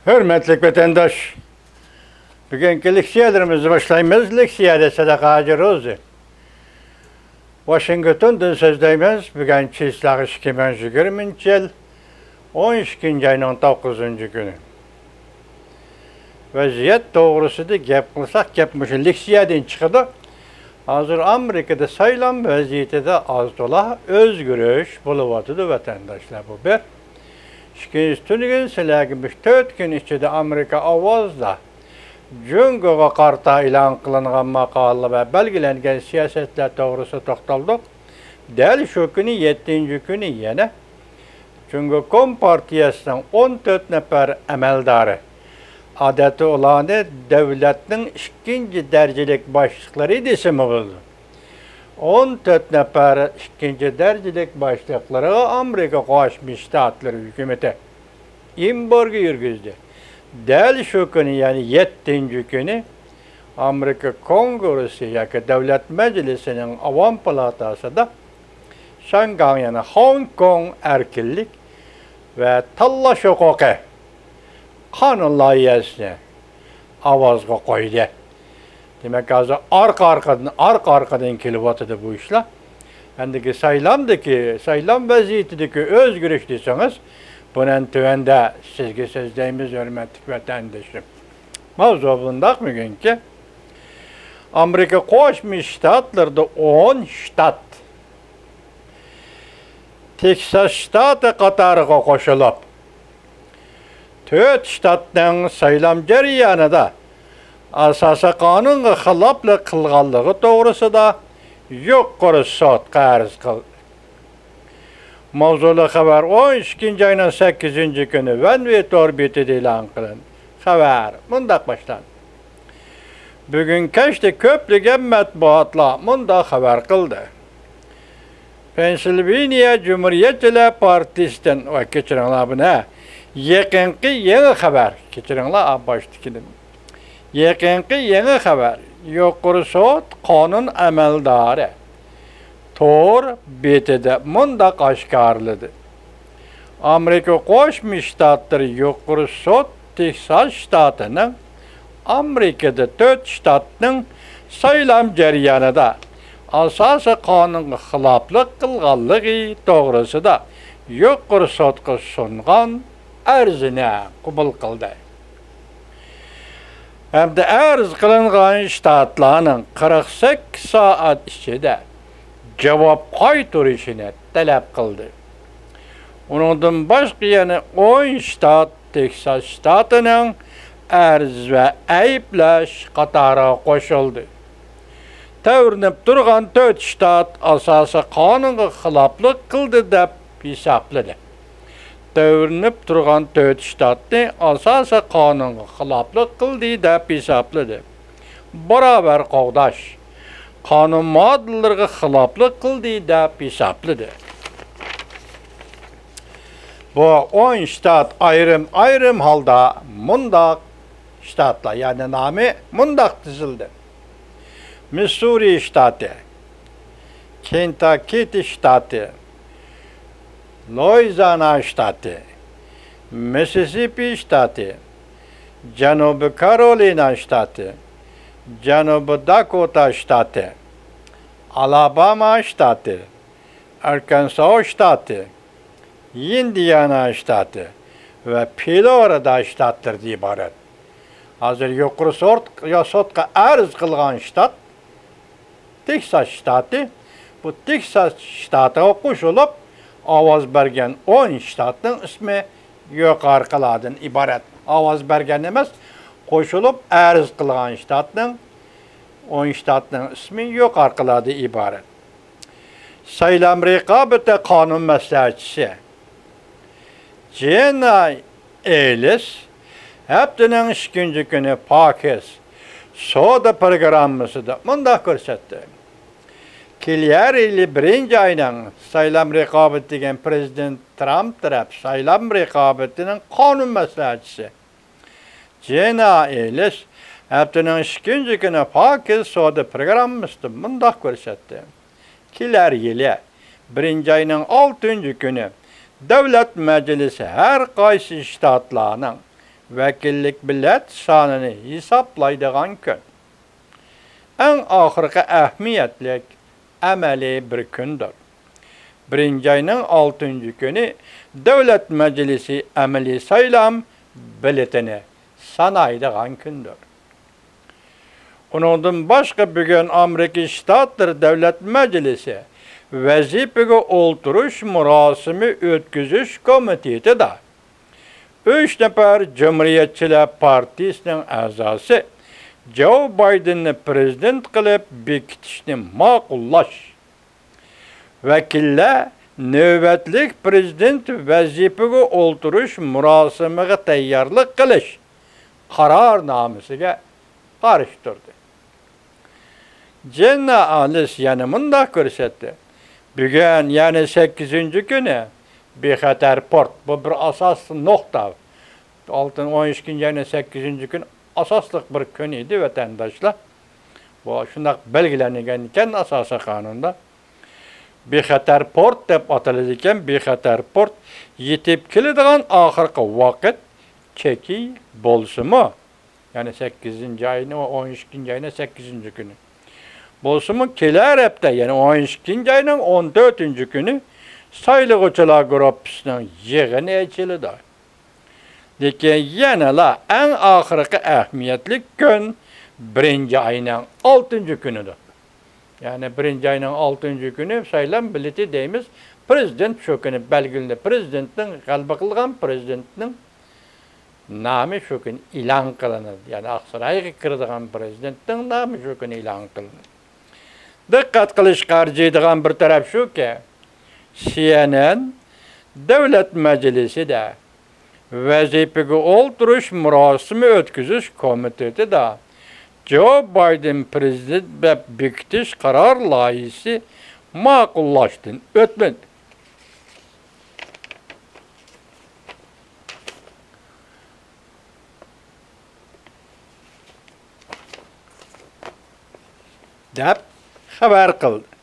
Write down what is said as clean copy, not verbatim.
Hürmetlik vatandaş, bugünkü leksiyalarımızı başlayımız. Leksiyada Sadaka Rozi. Washington'dan sözdeyimiz. Bugün çizlağı 2020 yıl 12. ayının 9. günü. Vaziyet doğrusu da gap kılsak gapmışı leksiyadan çıkıdı. Hazır Amerika'da sayılan vaziyette de az dola özgürüş buluvatıdı vatandaşlar bu bir. İkinci gün silagimiz 4 gün içinde Amerika avazda Cungo'ya karta ilan kılınan makalı ve belgelengen siyasetler doğrusu toxtaldık. Del şu günü 7. günü yine Cungo Kompartiyasının 14 nefer emeldarı adeti olanı devletin ikinci derecelik başlıkları desimi oldu. 14 nefer ikinci derecelik başlıkları Amerika Koşmuş Ştatları hükümeti imborgu yürgüzdü. Del şu günü yani 7. günü Amerika Kongresi yani Devlet Meclisi'nin Avam Palatası da Şangay yani Hong Kong erkillik ve tallaş hukuku kanun layihesine avazga koydu. Demek ki arka arkadan kilivatıdı bu işler. Endiki sayılam vaziyetindeki özgürlük deseniz, bunun tüvende sizge sözdeyimiz hürmetlik vatandaşım. Mavzu bundak bugün ki, Amerika Koşmuş Ştatlar'da 10 ştat, Texas ştatı Katarı'na koşulup, 4 ştatın sayılam jaryanıda asası kanunga xilaplı kılganlığı doğrusu da yuqori sotqa arz qil. Mavzulu xabar 12. ayının 8. günü Venvet orbitida e'lon qilindi. Xabar mundaq başlandı. Bugun kechda ko'plagan matbuotlar mundaq xabar qildi. Pensilvaniya Cumhuriyetçiler Partisi'den o kechiringlar buni yaqinqi yangi xabar kechiringlar boshdagidan. Yaqinqi yangi xabar yuqori sud qonun amaldori Tor betida mundaq oshkorladi. Amerika Qo'shma Shtatlari yuqori sud Texas shtatining Amerikada 4 shtatning saylam jarayonida asosiy qonunga xiloflik qilganligi to'g'risida yuqori sudga sungan arzini qabul qildi. Hem de arz kılınan ştatlarının 48 saat içinde cevap qaytarışını talep kıldı. Onundan başka yana 10 ştat Texas ştatının arz ve ayıplaş katara koşuldu. Tövrinip durgan 4 ştat asası kanunga xilaflık kıldı dep hesapladı. Tövrinip turgan 4 ştatni asası kanunga xilaflık kıldı dep hesapladı. Beraber qogdaş kanun modellerine xilaflık kıldı dep hesapladı. Bu 10 ştat ayrım halda mundaq ştatlar yani namı mundaq dizildi. Missouri ştatı, Kentucky ştatı, Louisiana ştatı, Mississippi ştatı, Janubi Carolina ştatı, Janubi Dakota ştatı, Alabama ştatı, Arkansas ştatı, Indiana ştatı ve Florida ştatları ibaret. Hazır yuqori sudga arz qilgan ştat Texas ştatı. Bu Texas ştatıga qo'shilib ovoz bergan 10 ştatning ismi yuqoriqilardan iborat. Ovoz bergan emas, qo'shilib arz qilgan ştatning 10 ştatning ismi yuqoriqilardan iborat. Saylam raqobati qonun maslahatchisi Jenna Ellis haftaning 2. günü Pakis soda programmasida mundaq ko'rsatdi. Kelar yili 1 ayning saylam raqobati degan prezident Trump taraf saylam raqobatining qonun maslahatchisi Jenna Ellis haftaning 2. günü Pakis soda programmasida mundaq ko'rsatdi. Kelar yili 1 ayning 6. günü Devlet Meclisi her qaysi ştatlarning vekillik bilet sanını hesaplaydıgan gün. En ahırkı ehmiyetlik ameli bir gündür. 1. ayının 6. günü Devlet Meclisi ameli saylam biletini sanaydıgan gündür. Ondan başka bugün Amerika Ştatları Devlet Meclisi vazifege olturuş murasimi ötküzüş komiteti da 3 nefer Cumhuriyetçiler Partisi'nin azası Joe Biden'ı prezident kılıp bekitişini makullaş. Vekiller nöbetlik prezident vazifege olturuş murasimige tayyarlık kılış kararnamesiga karıştırdı. Cenna alis yanımında görsetti. Bugün yani 8. günü Bexatar port. Bu bir asas nokta. 12. yani 8. gün asaslık bir gün idi vatandaşlar. Bu şundak belgilenirken asası kanunda. Bexatar port dep atılırken Bexatar port yetip keladigan ahırkı vakit çeki bolsumu. Yani 8. ayının 12. ayının 8. günü. Bolsumu keler hepte yani 12. ayının 14. günü sayılıqçılar gruppisinin yığını eçilidi. Lekin yana la en ahırkı ehmiyetli gün 1. ayının 6. günüdür. Yani 1. ayının 6. günü sayılan bileti deyimiz prezident şu günü belgili prezidentin qalbi qılğan prezidentin namı şu gün ilan kılınır. Yani Aksaray'a kırdıgan prezidentin namı şu gün ilan kılınır. Dikkat kılış karcıydıgan bir taraf şu ki, CNN Devlet Meclisi de vazifege olturuş murasimi ötküzüş komiteti de Joe Biden prezident ve bekitiş karar layihisi makullaştın, ötmedi. Dep haber kıldı.